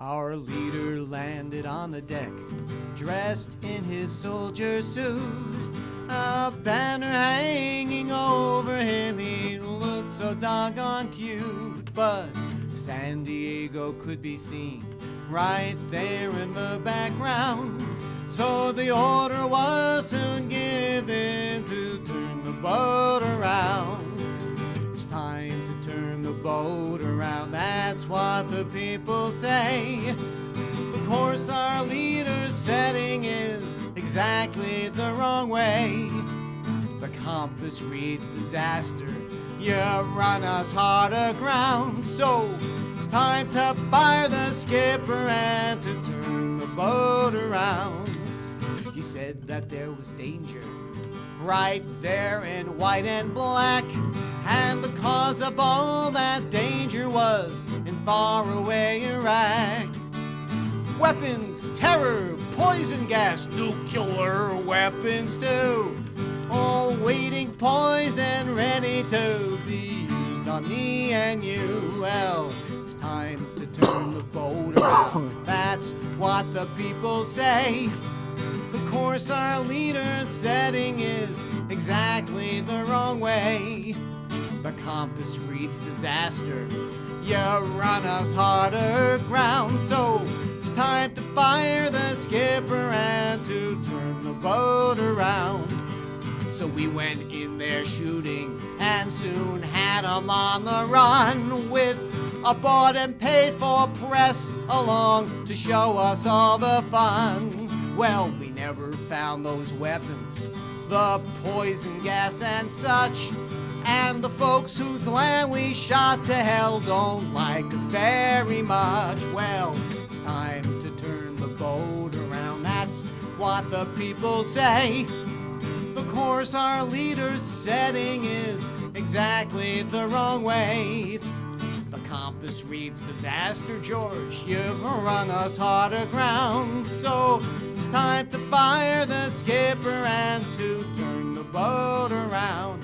Our leader landed on the deck, dressed in his soldier suit. A banner hanging over him, he looked so doggone cute. But San Diego could be seen right there in the background. So the order was soon given to turn the boat around. It's time to turn the boat around, that's what the people say. The course our leader's setting is exactly the wrong way. The compass reads disaster, you run us hard aground. So it's time to fire the skipper and to turn the boat around. He said that there was danger right there in white and black, and the cause of all that danger was in faraway Iraq. Weapons, terror, poison gas, nuclear weapons too, all waiting poised and ready to be used on me and you. Well, it's time to turn the boat around, that's what the people say. The course our leader's setting is exactly the wrong way. The compass reads disaster, you run us harder ground. So it's time to fire the skipper and to turn the boat around. So we went in there shooting and soon had 'em on the run, with a bought and paid for press along to show us all the fun. Well, we never found those weapons, the poison gas and such, and the folks whose land we shot to hell don't like us very much. Well, it's time to turn the boat around, that's what the people say. The course our leader's setting is exactly the wrong way. The compass reads disaster, George, you've run us hard aground. So it's time to fire the skipper and to turn the boat around.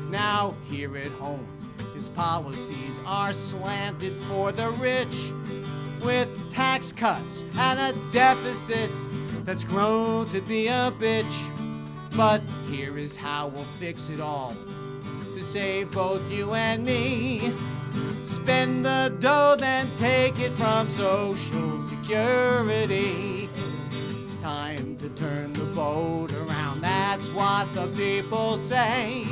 Now here at home, his policies are slanted for the rich, with tax cuts and a deficit that's grown to be a bitch. But here is how we'll fix it all to save both you and me. Spend the dough, then take it from Social Security. It's time to turn the boat around, that's what the people say.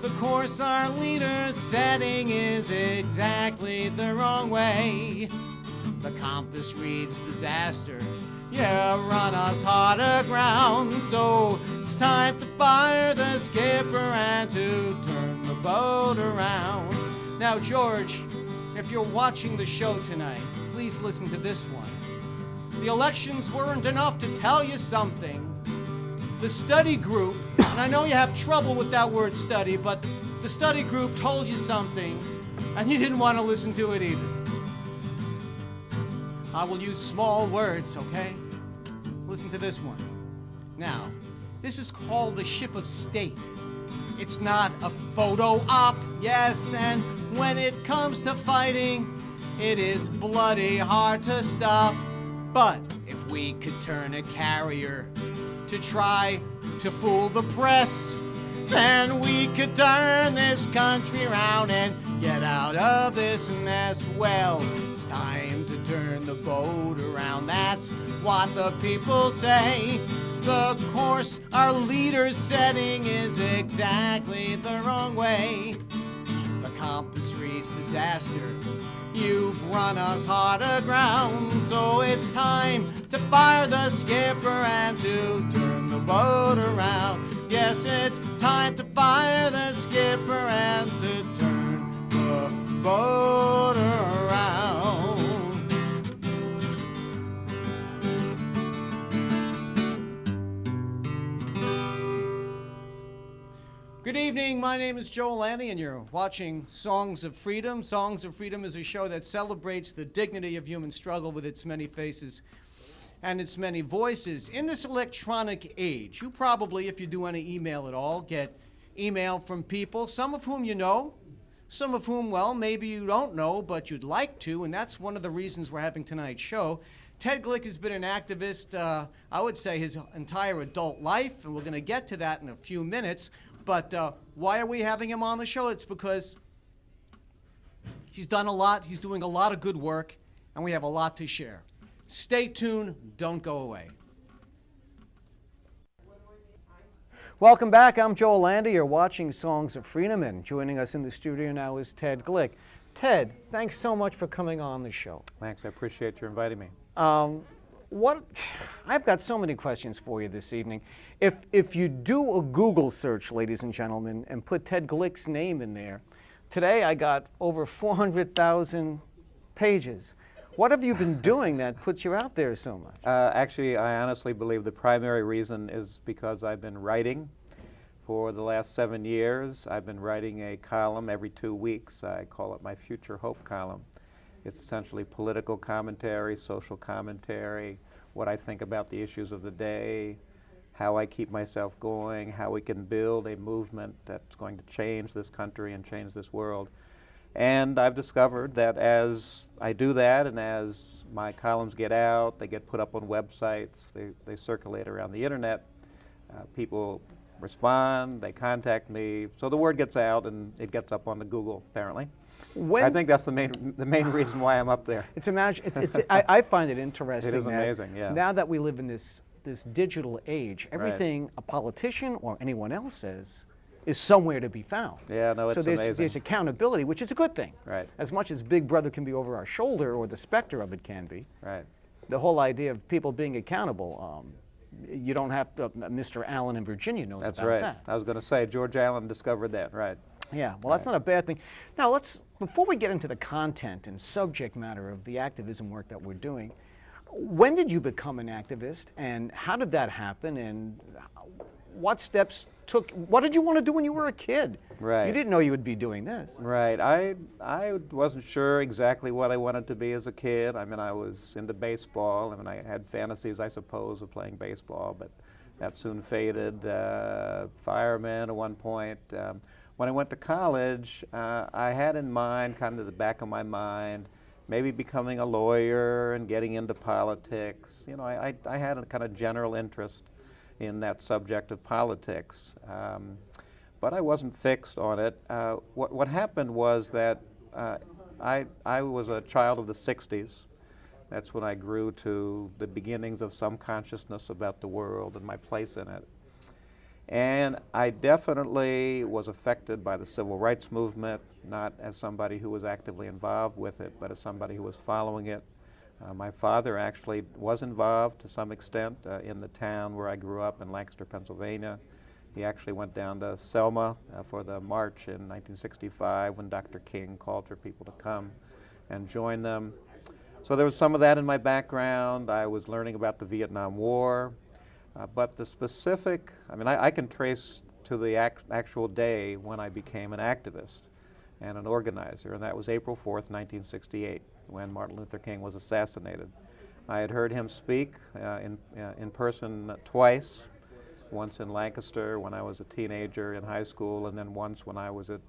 The course our leader's setting is exactly the wrong way. The compass reads disaster, yeah, run us hard aground. So it's time to fire the skipper and to turn the boat around. Now, George, if you're watching the show tonight, please listen to this one. The elections weren't enough to tell you something. The study group, and I know you have trouble with that word study, but the study group told you something, and you didn't want to listen to it either. I will use small words, okay? Listen to this one. Now, this is called the Ship of State. It's not a photo op, yes, and when it comes to fighting, it is bloody hard to stop. But if we could turn a carrier to try to fool the press, then we could turn this country around and get out of this mess. Well, it's time to turn the boat around, that's what the people say. The course our leader's setting is exactly the wrong way. The compass reads disaster, you've run us hard aground. So it's time to fire the skipper and to turn the boat around. Yes, it's time to fire the skipper and to turn the boat around. Good evening, my name is Joel Landy, and you're watching Songs of Freedom. Songs of Freedom is a show that celebrates the dignity of human struggle with its many faces and its many voices. In this electronic age, you probably, if you do any email at all, get email from people, some of whom you know, some of whom, well, maybe you don't know, but you'd like to, and that's one of the reasons we're having tonight's show. Ted Glick has been an activist, I would say, his entire adult life, and we're going to get to that in a few minutes. But why are we having him on the show? It's because he's done a lot, he's doing a lot of good work, and we have a lot to share. Stay tuned, don't go away. Welcome back, I'm Joel Landy. You're watching Songs of Freedom, and joining us in the studio now is Ted Glick. Ted, thanks so much for coming on the show. Thanks, I appreciate you inviting me. I've got so many questions for you this evening. If you do a Google search, ladies and gentlemen, and put Ted Glick's name in there, today I got over 400,000 pages. What have you been doing that puts you out there so much? Actually, I honestly believe the primary reason is because I've been writing for the last 7 years. I've been writing a column every 2 weeks. I call it my Future Hope column. It's essentially political commentary, social commentary, what I think about the issues of the day, how I keep myself going, how we can build a movement that's going to change this country and change this world. And I've discovered that as I do that and as my columns get out, they get put up on websites, they circulate around the internet, people respond, they contact me, so the word gets out and it gets up on the Google, apparently. I think that's the main reason why I'm up there. I find it interesting. It is amazing, yeah. Now that we live in this digital age, everything a politician or anyone else says is somewhere to be found. Yeah, no, it's amazing. There's accountability, which is a good thing. Right. As much as Big Brother can be over our shoulder, or the specter of it can be. Right. The whole idea of people being accountable, you don't have to, Mr. Allen in Virginia knows That's about right. that. I was going to say, George Allen discovered that, right. Yeah, well, that's not a bad thing. Now, before we get into the content and subject matter of the activism work that we're doing, when did you become an activist, and how did that happen, and what did you want to do when you were a kid? Right. You didn't know you would be doing this. Right. I wasn't sure exactly what I wanted to be as a kid. I mean, I was into baseball. I mean, I had fantasies, I suppose, of playing baseball, but that soon faded. Fireman at one point. When I went to college, I had in mind, kind of the back of my mind, maybe becoming a lawyer and getting into politics. You know, I had a kind of general interest in that subject of politics. But I wasn't fixed on it. What happened was that I was a child of the 60s. That's when I grew to the beginnings of some consciousness about the world and my place in it. And I definitely was affected by the civil rights movement, not as somebody who was actively involved with it, but as somebody who was following it. My father actually was involved to some extent in the town where I grew up in Lancaster, Pennsylvania. He actually went down to Selma for the march in 1965 when Dr. King called for people to come and join them. So there was some of that in my background. I was learning about the Vietnam War. But the specific, I mean, I can trace to the actual day when I became an activist and an organizer, and that was April 4th, 1968, when Martin Luther King was assassinated. I had heard him speak in person twice, once in Lancaster when I was a teenager in high school, and then once when I was at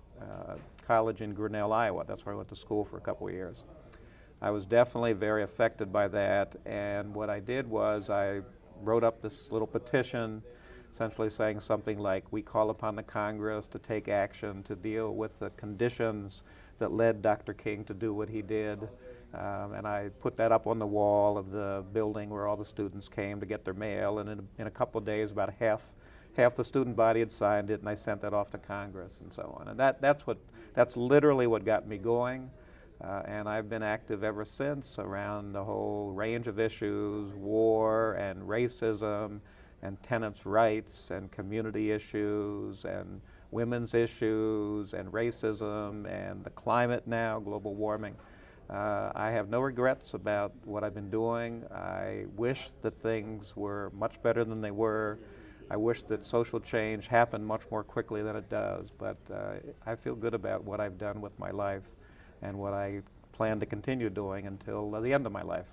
college in Grinnell, Iowa. That's where I went to school for a couple of years. I was definitely very affected by that, and what I did was I wrote up this little petition essentially saying something like, we call upon the Congress to take action to deal with the conditions that led Dr. King to do what he did. And I put that up on the wall of the building where all the students came to get their mail, and in a couple of days about half the student body had signed it, and I sent that off to Congress and so on. And that's literally what got me going. And I've been active ever since around the whole range of issues, war and racism and tenants' rights and community issues and women's issues and racism and the climate now, global warming. I have no regrets about what I've been doing. I wish that things were much better than they were. I wish that social change happened much more quickly than it does, but I feel good about what I've done with my life and what I plan to continue doing until the end of my life.